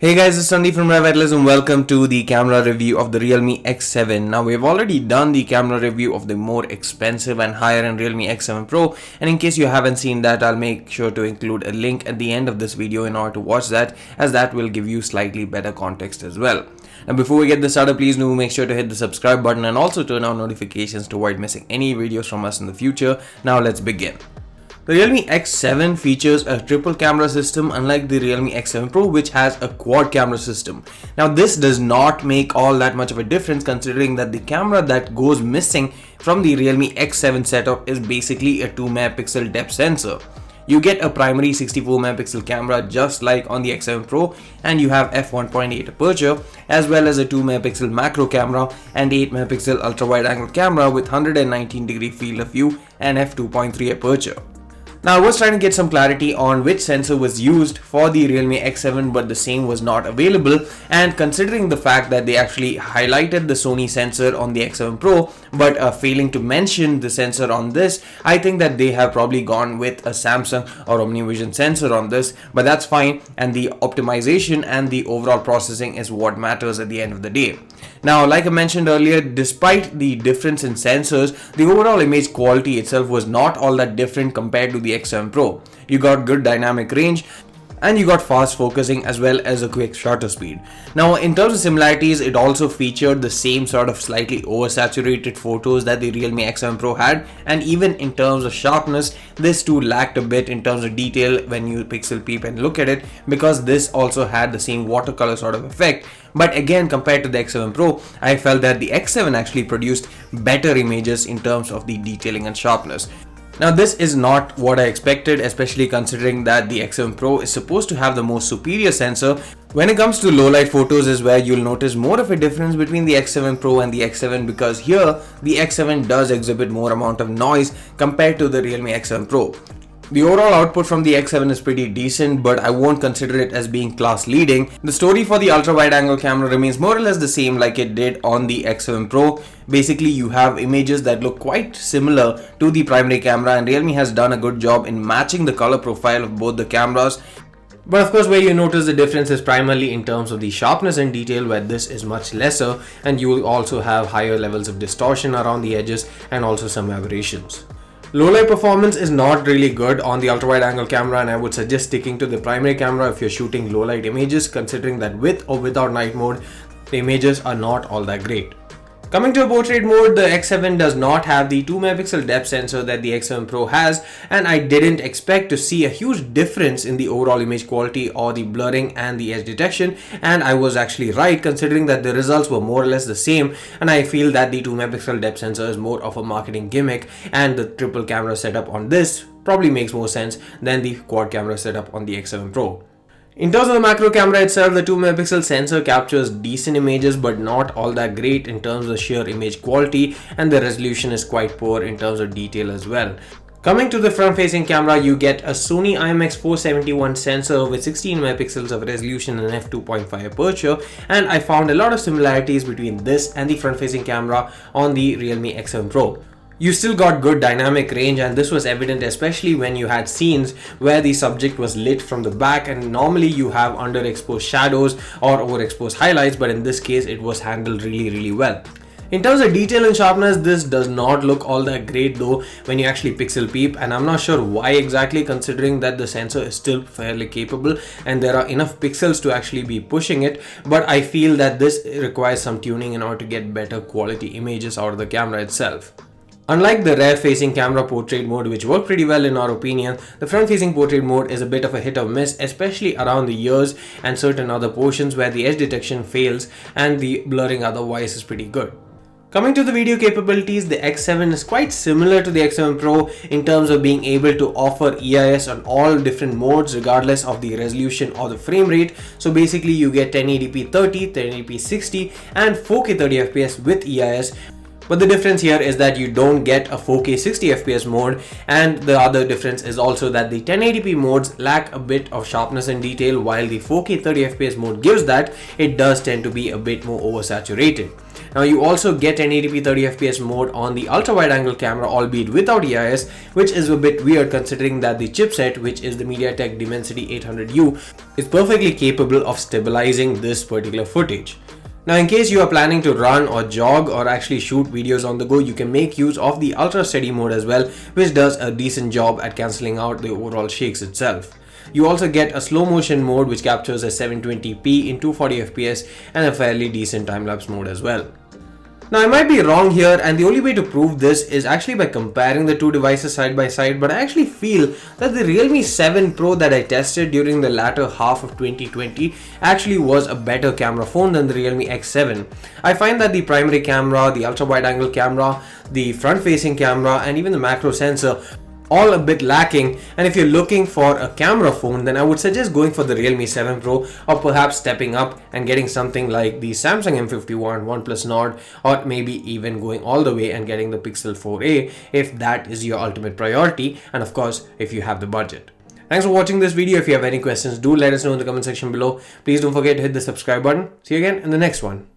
Hey guys, it's Sandeep from RevAtlas and welcome to the camera review of the Realme X7. Now we've already done the camera review of the more expensive and higher end Realme X7 Pro, and in case you haven't seen that, I'll make sure to include a link at the end of this video in order to watch that, as that will give you slightly better context as well. Now before we get this started, please do make sure to hit the subscribe button and also turn on notifications to avoid missing any videos from us in the future. Now let's begin. The Realme X7 features a triple camera system unlike the Realme X7 Pro, which has a quad camera system. Now this does not make all that much of a difference, considering that the camera that goes missing from the Realme X7 setup is basically a 2 megapixel depth sensor. You get a primary 64 megapixel camera just like on the X7 Pro, and you have f1.8 aperture as well as a 2 megapixel macro camera and 8 megapixel ultra wide angle camera with 119-degree field of view and f2.3 aperture. Now I was trying to get some clarity on which sensor was used for the Realme X7, but the same was not available, and considering the fact that they actually highlighted the Sony sensor on the X7 Pro but failing to mention the sensor on this, I think that they have probably gone with a Samsung or OmniVision sensor on this, but that's fine, and the optimization and the overall processing is what matters at the end of the day. Now, like I mentioned earlier, despite the difference in sensors, the overall image quality itself was not all that different compared to the X7 Pro. You got good dynamic range and you got fast focusing as well as a quick shutter speed. Now in terms of similarities, it also featured the same sort of slightly oversaturated photos that the Realme X7 Pro had, and even in terms of sharpness, this too lacked a bit in terms of detail when you pixel peep and look at it, because this also had the same watercolor sort of effect. But again, compared to the X7 Pro, I felt that the X7 actually produced better images in terms of the detailing and sharpness. Now this is not what I expected, especially considering that the X7 Pro is supposed to have the most superior sensor. When it comes to low light photos is where you'll notice more of a difference between the X7 Pro and the X7, because here the X7 does exhibit more amount of noise compared to the Realme X7 Pro. The overall output from the X7 is pretty decent, but I won't consider it as being class leading. The story for the ultra wide angle camera remains more or less the same like it did on the X7 Pro. Basically, you have images that look quite similar to the primary camera, and Realme has done a good job in matching the color profile of both the cameras. But of course, where you notice the difference is primarily in terms of the sharpness and detail, where this is much lesser, and you will also have higher levels of distortion around the edges and also some aberrations. Low light performance is not really good on the ultra wide angle camera, and I would suggest sticking to the primary camera if you're shooting low light images, considering that with or without night mode, the images are not all that great. Coming to a portrait mode, the X7 does not have the 2 megapixel depth sensor that the X7 Pro has, and I didn't expect to see a huge difference in the overall image quality or the blurring and the edge detection, and I was actually right, considering that the results were more or less the same, and I feel that the 2 megapixel depth sensor is more of a marketing gimmick, and the triple camera setup on this probably makes more sense than the quad camera setup on the X7 Pro. In terms of the macro camera itself, the 2 megapixel sensor captures decent images but not all that great in terms of sheer image quality, and the resolution is quite poor in terms of detail as well. Coming to the front facing camera, you get a Sony IMX471 sensor with 16 megapixels of resolution and f2.5 aperture, and I found a lot of similarities between this and the front facing camera on the Realme X7 Pro. You still got good dynamic range, and this was evident especially when you had scenes where the subject was lit from the back, and normally you have underexposed shadows or overexposed highlights, but in this case it was handled really well. In terms of detail and sharpness, this does not look all that great though when you actually pixel peep, and I'm not sure why exactly, considering that the sensor is still fairly capable and there are enough pixels to actually be pushing it, but I feel that this requires some tuning in order to get better quality images out of the camera itself. Unlike the rear-facing camera portrait mode, which worked pretty well in our opinion, the front-facing portrait mode is a bit of a hit or miss, especially around the ears and certain other portions where the edge detection fails and the blurring otherwise is pretty good. Coming to the video capabilities, the X7 is quite similar to the X7 Pro in terms of being able to offer EIS on all different modes regardless of the resolution or the frame rate. So basically you get 1080p 30, 1080p 60 and 4K 30fps with EIS. But the difference here is that you don't get a 4K 60 FPS mode, and the other difference is also that the 1080p modes lack a bit of sharpness and detail, while the 4K 30 FPS mode gives that. It does tend to be a bit more oversaturated. Now you also get 1080p 30 FPS mode on the ultra wide angle camera, albeit without EIS, which is a bit weird considering that the chipset, which is the MediaTek Dimensity 800U, is perfectly capable of stabilizing this particular footage. Now, in case you are planning to run or jog or actually shoot videos on the go, you can make use of the ultra steady mode as well, which does a decent job at cancelling out the overall shakes itself. You also get a slow motion mode which captures a 720p in 240 fps and a fairly decent time-lapse mode as well. Now, I might be wrong here, and the only way to prove this is actually by comparing the two devices side by side, but I actually feel that the Realme 7 Pro that I tested during the latter half of 2020 actually was a better camera phone than the Realme X7. I find that the primary camera, the ultra wide angle camera, the front facing camera, and even the macro sensor all a bit lacking, and if you're looking for a camera phone, then I would suggest going for the Realme 7 Pro, or perhaps stepping up and getting something like the Samsung M51, OnePlus Nord, or maybe even going all the way and getting the Pixel 4a if that is your ultimate priority, and of course if you have the budget. Thanks for watching this video. If you have any questions, do let us know in the comment section below. Please don't forget to hit the subscribe button. See you again in the next one.